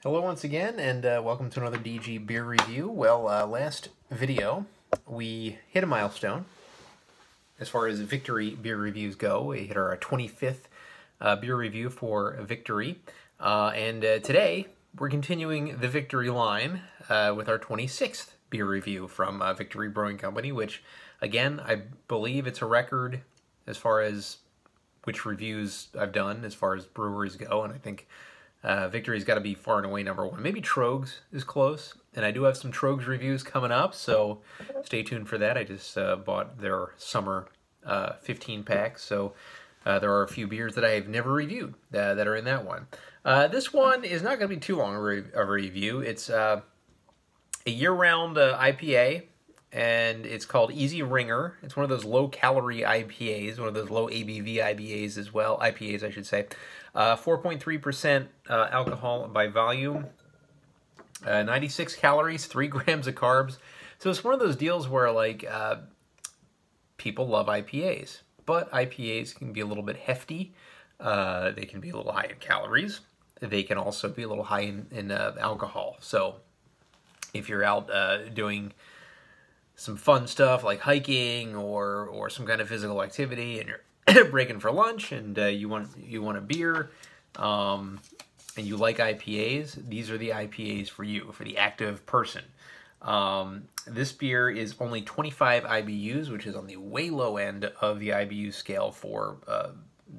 Hello once again, and welcome to another DG beer review. Well, last video, we hit a milestone as far as Victory beer reviews go. We hit our 25th beer review for Victory, and today we're continuing the Victory line with our 26th beer review from Victory Brewing Company, which, again, I believe it's a record as far as which reviews I've done as far as breweries go, and I think Victory's got to be far and away number one. Maybe Trogs is close, and I do have some Trogs reviews coming up, so stay tuned for that. I just bought their summer 15 pack, so there are a few beers that I have never reviewed that are in that one. This one is not going to be too long of a review. It's a year-round IPA, and it's called Easy Ringer. It's one of those low-calorie IPAs, one of those low ABV IPAs as well, IPAs I should say. 4.3% alcohol by volume, 96 calories, 3 grams of carbs. So it's one of those deals where, like, people love IPAs, but IPAs can be a little bit hefty. They can be a little high in calories. They can also be a little high in alcohol. So if you're out doing some fun stuff like hiking or some kind of physical activity, and you're breaking for lunch, and you want a beer, and you like IPAs, these are the IPAs for you, for the active person. This beer is only 25 IBUs, which is on the way low end of the IBU scale for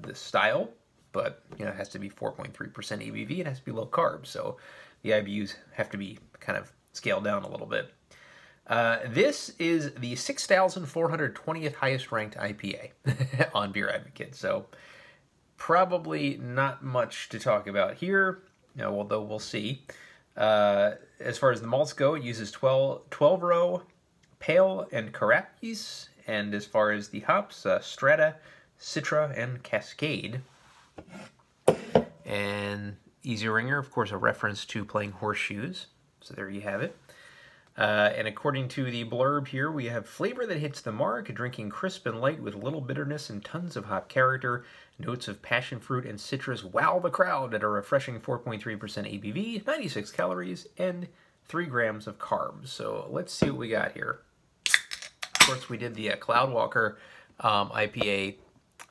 this style, but you know, it has to be 4.3% ABV. It has to be low carb, so the IBUs have to be kind of scaled down a little bit. This is the 6,420th highest ranked IPA on Beer Advocate, so probably not much to talk about here, although we'll see. As far as the malts go, it uses 12-row Pale and Carapes, and as far as the hops, Strata, Citra, and Cascade. And Easy Ringer, of course, a reference to playing horseshoes, so there you have it. And according to the blurb here, we have flavor that hits the mark, drinking crisp and light with little bitterness and tons of hop character. Notes of passion fruit and citrus wow the crowd at a refreshing 4.3% ABV, 96 calories, and 3 grams of carbs. So let's see what we got here. Of course, we did the Cloudwalker IPA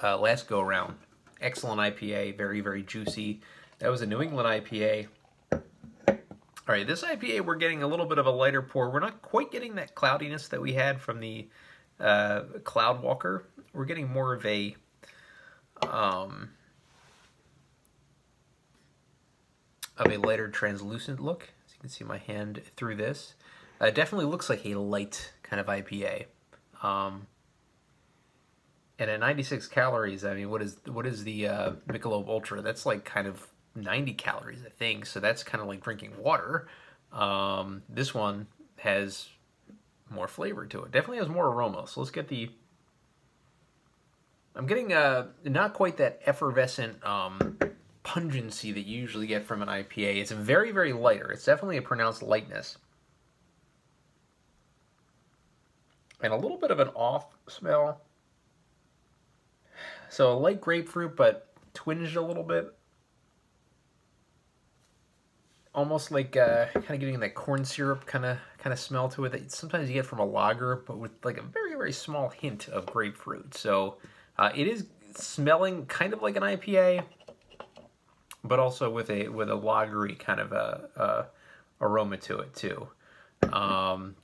last go-around. Excellent IPA, very, very juicy. That was a New England IPA. All right, this IPA, we're getting a little bit of a lighter pour. We're not quite getting that cloudiness that we had from the Cloudwalker. We're getting more of a lighter translucent look. As you can see my hand through this. It definitely looks like a light kind of IPA. And at 96 calories, I mean, what is the Michelob Ultra? That's like kind of 90 calories, I think, so that's kind of like drinking water. This one has more flavor to it. Definitely has more aroma. So let's get the... I'm getting not quite that effervescent pungency that you usually get from an IPA. It's very, very lighter. It's definitely a pronounced lightness. And a little bit of an off smell. So a light grapefruit, but twinged a little bit. Almost like kind of getting that corn syrup kind of smell to it that sometimes you get from a lager, but with like a very, very small hint of grapefruit. So it is smelling kind of like an IPA, but also with a lagery kind of aroma to it too.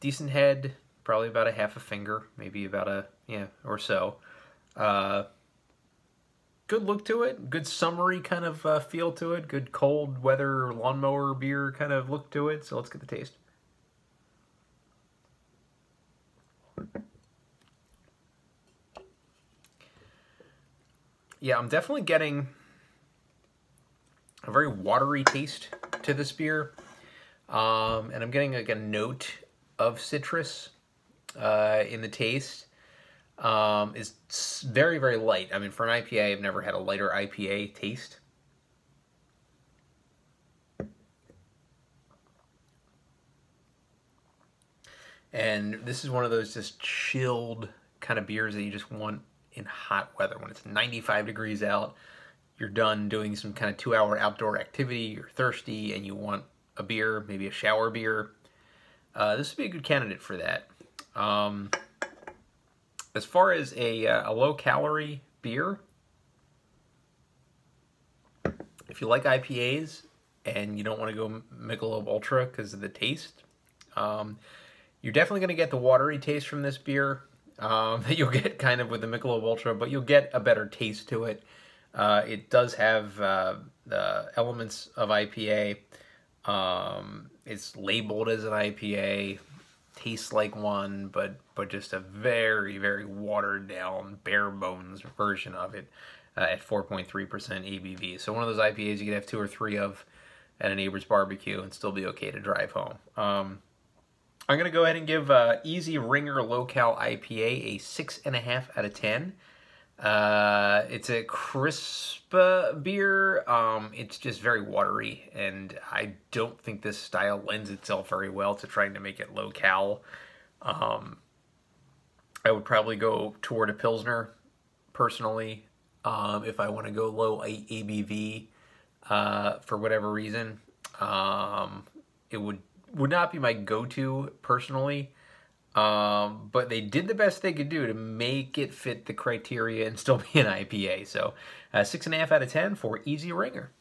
Decent head, probably about a half a finger, maybe about a or so. Good look to it, good summery kind of feel to it, good cold weather lawnmower beer kind of look to it. So let's get the taste. Yeah, I'm definitely getting a very watery taste to this beer. And I'm getting like a note of citrus in the taste. Is very, very light. I mean, for an IPA, I've never had a lighter IPA taste. And this is one of those just chilled kind of beers that you just want in hot weather. When it's 95 degrees out, you're done doing some kind of 2-hour outdoor activity, you're thirsty, and you want a beer, maybe a shower beer, this would be a good candidate for that. As far as a low-calorie beer, if you like IPAs and you don't want to go Michelob Ultra because of the taste, you're definitely going to get the watery taste from this beer that you'll get kind of with the Michelob Ultra, but you'll get a better taste to it. It does have the elements of IPA. It's labeled as an IPA, tastes like one, but just a very, very watered down, bare bones version of it at 4.3% ABV. So one of those IPAs you could have 2 or 3 of at a neighbor's barbecue and still be okay to drive home. I'm going to go ahead and give Easy Ringer Low Cal IPA a 6.5 out of 10. It's a crisp beer. It's just very watery, and I don't think this style lends itself very well to trying to make it low cal. I would probably go toward a Pilsner, personally, if I want to go low ABV, for whatever reason. It would not be my go-to, personally. But they did the best they could do to make it fit the criteria and still be an IPA. So 6.5 out of 10 for Easy Ringer.